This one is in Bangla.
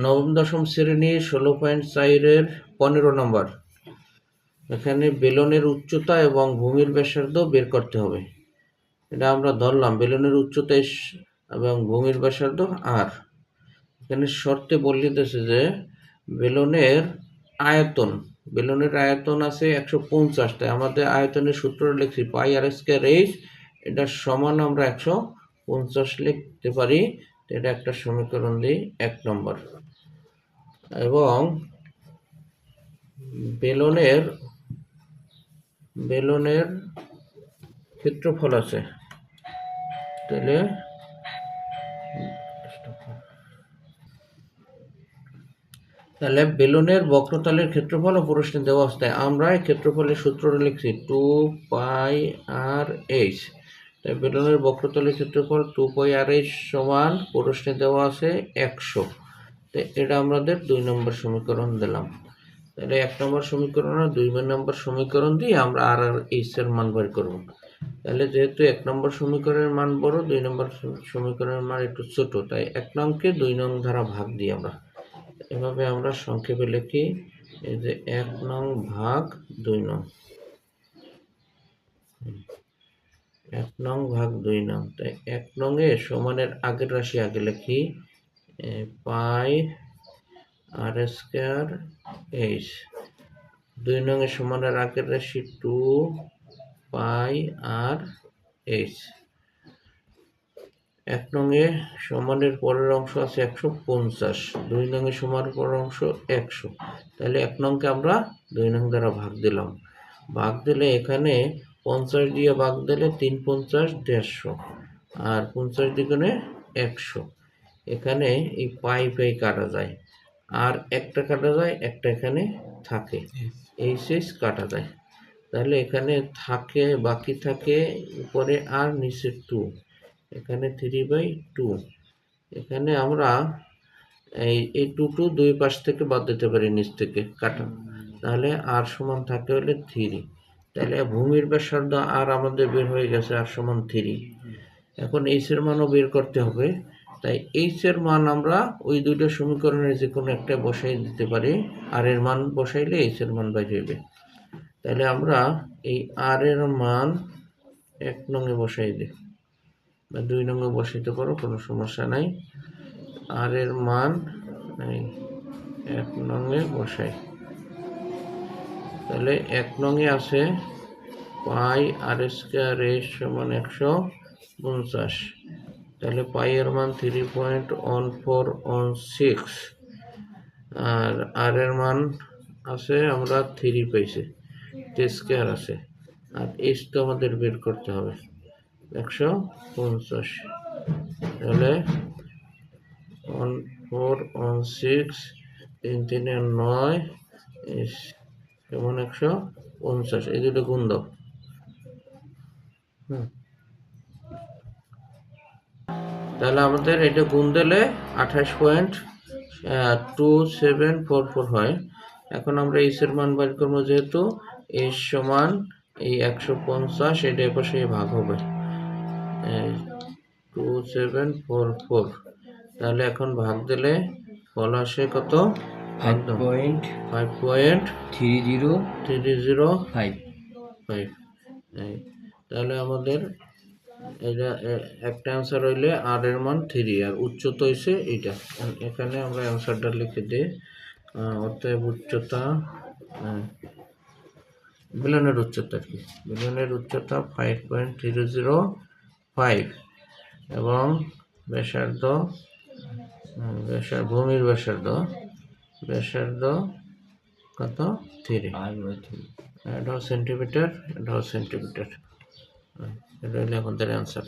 নবম দশম শ্রেণী 16.4-এর 15 নম্বর। এখানে বেলনের উচ্চতা এবং ভূমির ব্যাসার্ধ বের করতে হবে। এটা আমরা ধরলাম বেলনের উচ্চতা এবং ভূমির ব্যাসার্ধ আর। এখানে শর্তে বলে দিয়েছে যে বেলনের আয়তন আছে 150, তাই আমাদের আয়তনের সূত্র লিখছি পাই আর স্কয়ার এইচ, এটা সমান আমরা 150 লিখতে পারি। এটা একটা সমীকরণ দিই 1 নম্বর। এবং বেলনের ক্ষেত্রফল আছে, তাহলে বেলনের বক্রতলের ক্ষেত্রফল ও প্রশ্নে দেওয়া অবস্থায় আমরা এই ক্ষেত্রফলের সূত্রটা লিখছি 2πr/h। তাই বেলনের বক্রতলের ক্ষেত্রফল 2πr/h সমান প্রশ্নে দেওয়া আছে 100। তো এটা আমাদের 2 নম্বর সমীকরণ দিলাম। তাহলে 1 নম্বর সমীকরণ আর 2 নম্বর সমীকরণ দিয়ে আমরা আর এইচ এর মান বের করব। তাহলে যেহেতু 1 নম্বর সমীকরণের মান বড়, 2 নম্বর সমীকরণের মান একটু ছোট, তাই 1 নংকে 2 নং দ্বারা ভাগ দিই আমরা। এভাবে আমরা সংক্ষেপে লিখি, এই যে 1 নং ভাগ 2 নং, 1 নং ভাগ 2 নং। তাই 1 নং এ সমানের আগের রাশি আগে লিখি, পাই আর স্কয়ার এইচ। 2 নং এ সমানের আগের রাশি 2 পাই আর এইচ। 1 নং এ সমানের পরের অংশ আছে 150, 2 নং এ সমানের পরের অংশ 100। তাহলে 1 নংকে আমরা 2 নং দ্বারা ভাগ দিলাম। ভাগ দিলে এখানে 50 দিয়ে ভাগ দিলে 3 50 150, আর 50 দ্বিগুণে 100। এখানে এই পাই কাটা যায়, আর একটা কাটা যায়, একটা এখানে থাকে, এইচ কাটা যায়। তাহলে এখানে বাকি থাকে উপরে আর নিচে 2, এখানে 3/2। এখানে আমরা এই 2 দুই পাশ থেকে বাদ দিতে পারি, নিচ থেকে কাটা, তাহলে আর সমান থাকে হলে 3। তাহলে ভূমির ব্যাসার্ধ আর আমাদের বের হয়ে গেছে, আর সমান 3। এখন এইচ এর মানও বের করতে হবে, তাই এইচ এর মান আমরা ওই দুটো সমীকরণের যে কোনো একটা বসাই দিতে পারি। আর এর মান বসাইলে এইচ এর মান বের হবে। তাহলে আমরা এই আর এর মান 1 নং এ বসাই দিই, বা 2 নং এ বসাইতে পারো, কোনো সমস্যা নাই। আর এর মান 1 নং এ বসাই। তাহলে 1 নং এ আছে পাই আর স্কয়ার এইচ সমান 150। তাহলে পাই এর মান 3.1416, আর এর মান আছে আমরা 3 পাইছি, স্কয়ার আছে, আর এইচ তো আমাদের বের করতে হবে 150। তাহলে 1416 3 3 9 সমান 150। এই দুটো গুণ দাও। তাহলে আমাদের এটা গুণ দিলে 28.2744 হয়। এখন আমরা এইচ এর মান বের করবো, যেহেতু এইচ সমান এই 150, এটা এপাশে ভাগ হবে 2744। তাহলে এখন ভাগ দিলে ফল আসে কত? 5.3005। তাহলে আমাদের এটা একটা অ্যান্সার হইলে আর এর মান 3, আর উচ্চতা হইছে এটা। এখানে আমরা অ্যান্সারটা লিখে দিই। অতএব উচ্চতা, বেলনের উচ্চতা কি, বেলনের উচ্চতা 5.305 এবং ব্যাসার্ধ, ভূমির ব্যাসার্ধ কত? 3। এটা সেন্টিমিটার, এটা হলো আমাদের অ্যান্সার।